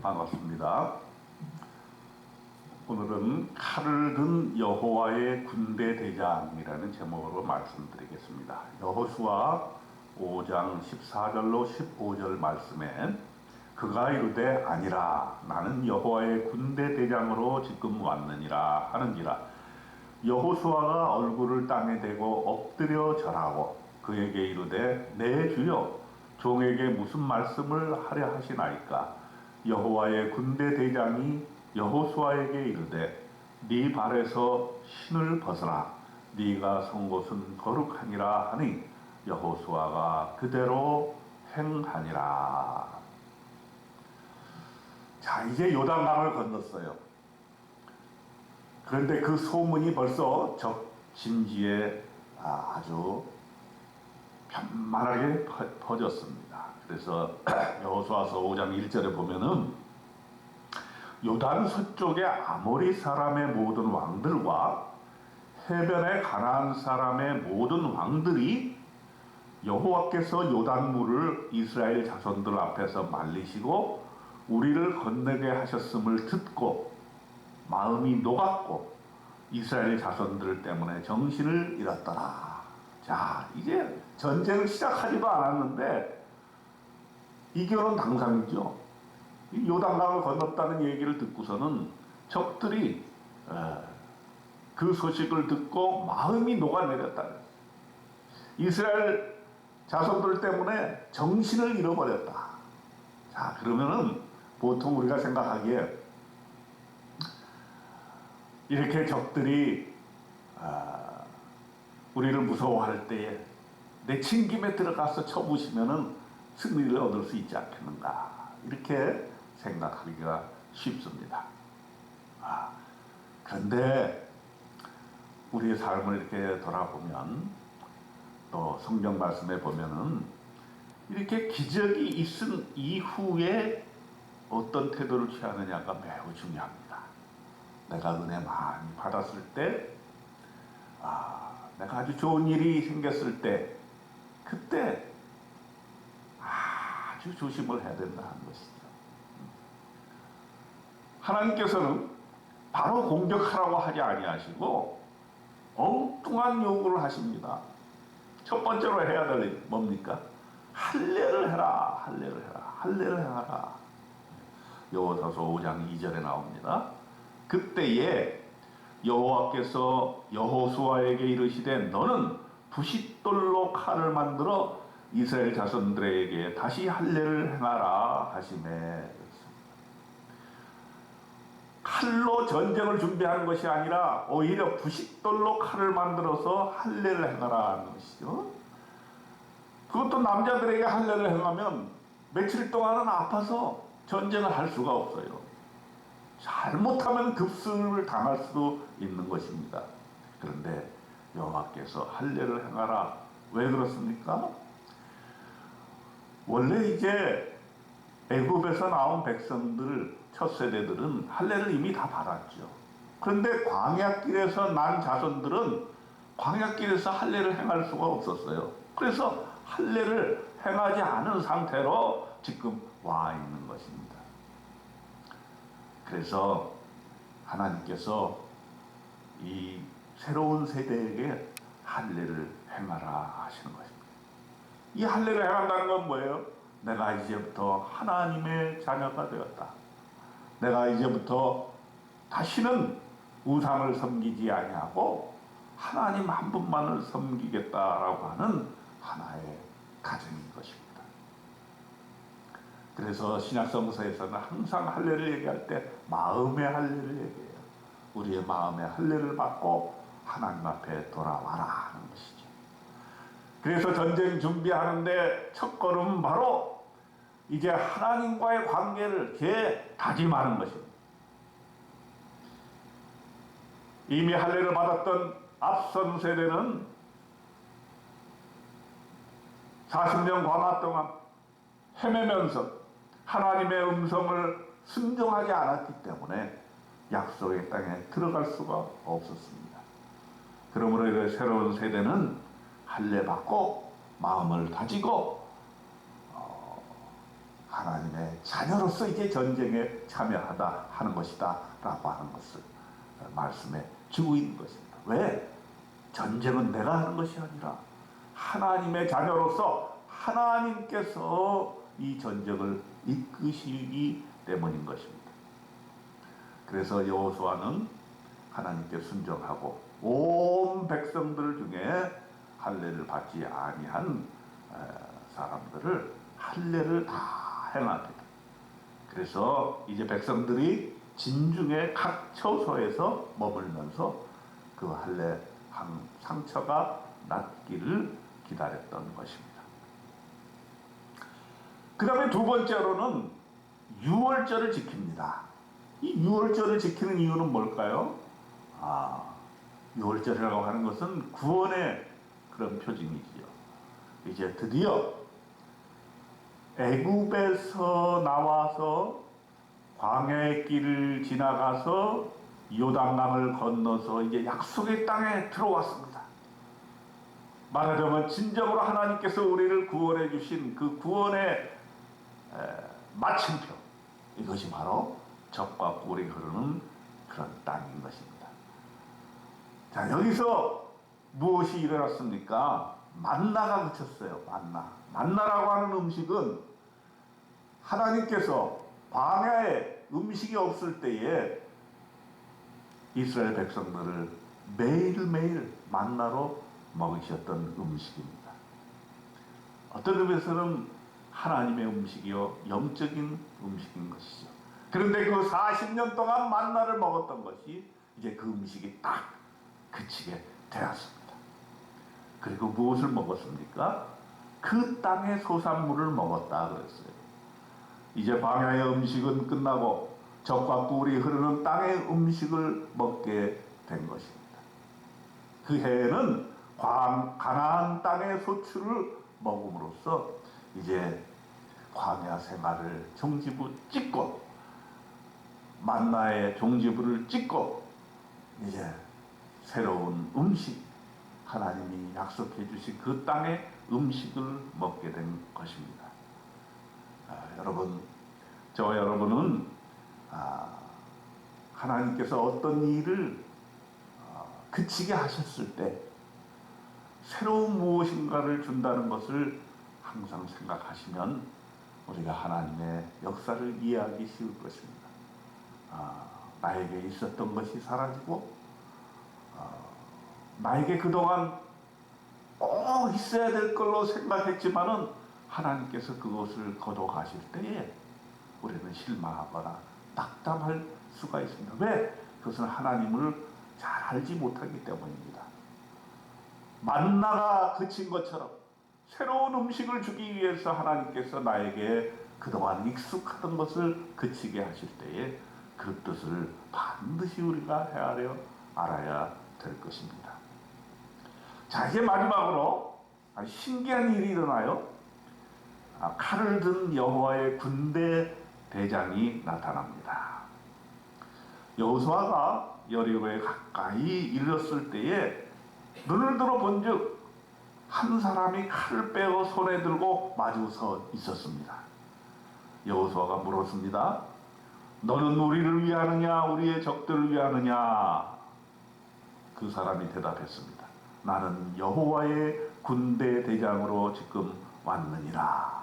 반갑습니다. 오늘은 칼을 든 여호와의 군대 대장이라는 제목으로 말씀드리겠습니다. 여호수아 5장 14절로 15절 말씀에 그가 이르되 아니라 나는 여호와의 군대 대장으로 지금 왔느니라 하는지라. 여호수아가 얼굴을 땅에 대고 엎드려 절하고 그에게 이르되 내 주여 종에게 무슨 말씀을 하려 하시나이까. 여호와의 군대 대장이 여호수아에게 이르되 네 발에서 신을 벗어라 네가 선 곳은 거룩하니라 하니 여호수아가 그대로 행하니라. 자, 이제 요단강을 건넜어요. 그런데 그 소문이 벌써 적 진지에 아주 편만하게 퍼졌습니다. 그래서 여호수아서 5장 1절에 보면은 요단 서쪽의 아모리 사람의 모든 왕들과 해변의 가나안 사람의 모든 왕들이 여호와께서 요단물을 이스라엘 자손들 앞에서 말리시고 우리를 건너게 하셨음을 듣고 마음이 녹았고 이스라엘 자손들 때문에 정신을 잃었더라. 자, 이제 전쟁을 시작하지도 않았는데 이결은 당상이죠. 요단강을 건넜다는 얘기를 듣고서는 적들이 그 소식을 듣고 마음이 녹아내렸다. 이스라엘 자손들 때문에 정신을 잃어버렸다. 자, 그러면은 보통 우리가 생각하기에 이렇게 적들이 우리를 무서워할 때에 내친김에 들어가서 쳐부시면은 승리를 얻을 수 있지 않겠는가, 이렇게 생각하기가 쉽습니다. 그런데 우리의 삶을 이렇게 돌아보면 또 성경 말씀에 보면은 이렇게 기적이 있은 이후에 어떤 태도를 취하느냐가 매우 중요합니다. 내가 은혜 많이 받았을 때, 내가 아주 좋은 일이 생겼을 때, 그때 아주 조심을 해야 된다는 것이죠. 하나님께서는 바로 공격하라고 하지 아니하시고 엉뚱한 요구를 하십니다. 첫 번째로 해야 될 일 뭡니까? 할례를 해라, 할례를 해라, 할례를 행하라. 여호수아서 5장 2절에 나옵니다. 그때에 여호와께서 여호수아에게 이르시되 너는 부싯돌로 칼을 만들어 이스라엘 자손들에게 다시 할례를 행하라 하시매. 칼로 전쟁을 준비하는 것이 아니라 오히려 부싯돌로 칼을 만들어서 할례를 행하라 하는 것이죠. 그것도 남자들에게 할례를 행하면 며칠 동안은 아파서 전쟁을 할 수가 없어요. 잘못하면 급습을 당할 수도 있는 것입니다. 그런데 여호와께서 할례를 행하라. 왜 그렇습니까? 원래 이제 애굽에서 나온 백성들, 첫 세대들은 할례를 이미 다 받았죠. 그런데 광야길에서 난 자손들은 광야길에서 할례를 행할 수가 없었어요. 그래서 할례를 행하지 않은 상태로 지금 와 있는 것입니다. 그래서 하나님께서 이 새로운 세대에게 할례를 행하라 하시는 것입니다. 이 할례를 행한다는 건 뭐예요? 내가 이제부터 하나님의 자녀가 되었다. 내가 이제부터 다시는 우상을 섬기지 아니하고 하나님 한 분만을 섬기겠다라고 하는 하나의 가정인 것입니다. 그래서 신약성서에서는 항상 할례를 얘기할 때 마음의 할례를 얘기해요. 우리의 마음의 할례를 받고 하나님 앞에 돌아와라 하는 것이죠. 그래서 전쟁 준비하는데 첫 걸음은 바로 이제 하나님과의 관계를 다짐하는 것입니다. 이미 할례를 받았던 앞선 세대는 40년 광야 동안 헤매면서 하나님의 음성을 순종하지 않았기 때문에 약속의 땅에 들어갈 수가 없었습니다. 그러므로 이 새로운 세대는 할례 받고 마음을 다지고 하나님의 자녀로서 이제 전쟁에 참여하다 하는 것이다 라고 하는 것을 말씀해 주고 있는 것입니다. 왜? 전쟁은 내가 하는 것이 아니라 하나님의 자녀로서 하나님께서 이 전쟁을 이끄시기 때문인 것입니다. 그래서 여호수아는 하나님께 순종하고 온 백성들 중에 할례를 받지 아니한 사람들을 할례를 다 행합니다. 그래서 이제 백성들이 진중의 각 처소에서 머물면서 그 할례 상처가 낫기를 기다렸던 것입니다. 그 다음에 두 번째로는 유월절을 지킵니다. 이 유월절을 지키는 이유는 뭘까요? 유월절이라고 하는 것은 구원의 그런 표징이지요. 이제 드디어 애굽에서 나와서 광야의 길을 지나가서 요단강을 건너서 이제 약속의 땅에 들어왔습니다. 말하자면 진정으로 하나님께서 우리를 구원해 주신 그 구원의 마침표, 이것이 바로 젖과 꿀이 흐르는 그런 땅인 것입니다. 자, 여기서 무엇이 일어났습니까? 만나가 그쳤어요. 만나라고 하는 음식은 하나님께서 광야에 음식이 없을 때에 이스라엘 백성들을 매일매일 만나로 먹이셨던 음식입니다. 어떤 의미에서는 하나님의 음식이요 영적인 음식인 것이죠. 그런데 그 40년 동안 만나를 먹었던 것이 이제 그 음식이 딱 그치게 되었습니다. 그리고 무엇을 먹었습니까? 그 땅의 소산물을 먹었다 그랬어요. 이제 광야의 음식은 끝나고 젖과 꿀이 흐르는 땅의 음식을 먹게 된 것입니다. 그 해에는 가나안 땅의 소출을 먹음으로써 이제 광야 생활을 종지부 찍고 만나의 종지부를 찍고 이제 새로운 음식, 하나님이 약속해 주신 그 땅의 음식을 먹게 된 것입니다. 여러분, 저와 여러분은 하나님께서 어떤 일을 그치게 하셨을 때 새로운 무엇인가를 준다는 것을 항상 생각하시면 우리가 하나님의 역사를 이해하기 쉬울 것입니다. 나에게 있었던 것이 사라지고 나에게 그동안 꼭 있어야 될 걸로 생각했지만은 하나님께서 그것을 거둬가실 때에 우리는 실망하거나 낙담할 수가 있습니다. 왜? 그것은 하나님을 잘 알지 못하기 때문입니다. 만나가 그친 것처럼 새로운 음식을 주기 위해서 하나님께서 나에게 그동안 익숙하던 것을 그치게 하실 때에 그 뜻을 반드시 우리가 헤아려 알아야 될 것입니다. 자, 이제 마지막으로 신기한 일이 일어나요. 칼을 든 여호와의 군대 대장이 나타납니다. 여호수아가 여리고에 가까이 이르렀을 때에 눈을 들어 본즉 한 사람이 칼을 빼어 손에 들고 마주 서 있었습니다. 여호수아가 물었습니다. 너는 우리를 위하느냐 우리의 적들을 위하느냐? 그 사람이 대답했습니다. 나는 여호와의 군대 대장으로 지금 왔느니라.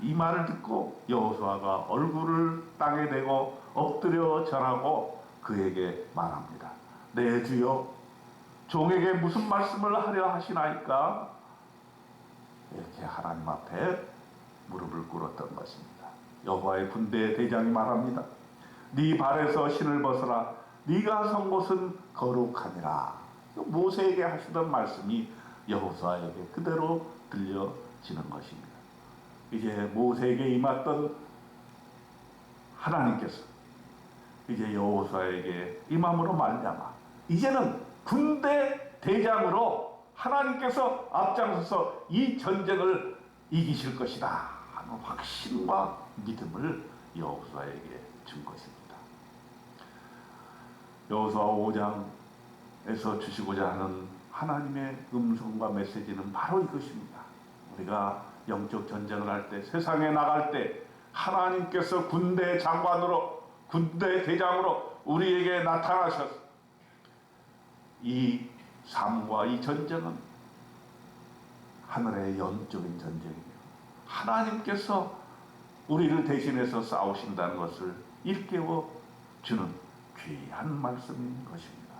이 말을 듣고 여호수아가 얼굴을 땅에 대고 엎드려 절하고 그에게 말합니다. 내 주여, 종에게 무슨 말씀을 하려 하시나이까? 이렇게 하나님 앞에 무릎을 꿇었던 것입니다. 여호와의 군대 대장이 말합니다. 네 발에서 신을 벗어라. 네가 선 곳은 거룩하니라. 모세에게 하시던 말씀이 여호수아에게 그대로 들려지는 것입니다. 이제 모세에게 임했던 하나님께서 이제 여호수아에게 임함으로 말미암아 이제는 군대 대장으로 하나님께서 앞장서서 이 전쟁을 이기실 것이다 하는 확신과 믿음을 여호수아에게 준 것입니다. 여호수아 5장에서 주시고자 하는 하나님의 음성과 메시지는 바로 이것입니다. 우리가 영적 전쟁을 할 때, 세상에 나갈 때 하나님께서 군대 장관으로, 군대 대장으로 우리에게 나타나셔서 이 삶과 이 전쟁은 하늘의 영적인 전쟁이며 하나님께서 우리를 대신해서 싸우신다는 것을 일깨워 주는 귀한 말씀인 것입니다.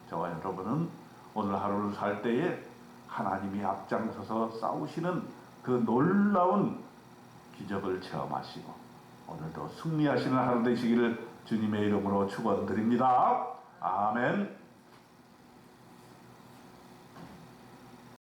저와 여러분은 오늘 하루를 살 때에 하나님이 앞장서서 싸우시는 그 놀라운 기적을 체험하시고 오늘도 승리하시는 하루 되시기를 주님의 이름으로 축원드립니다. 아멘.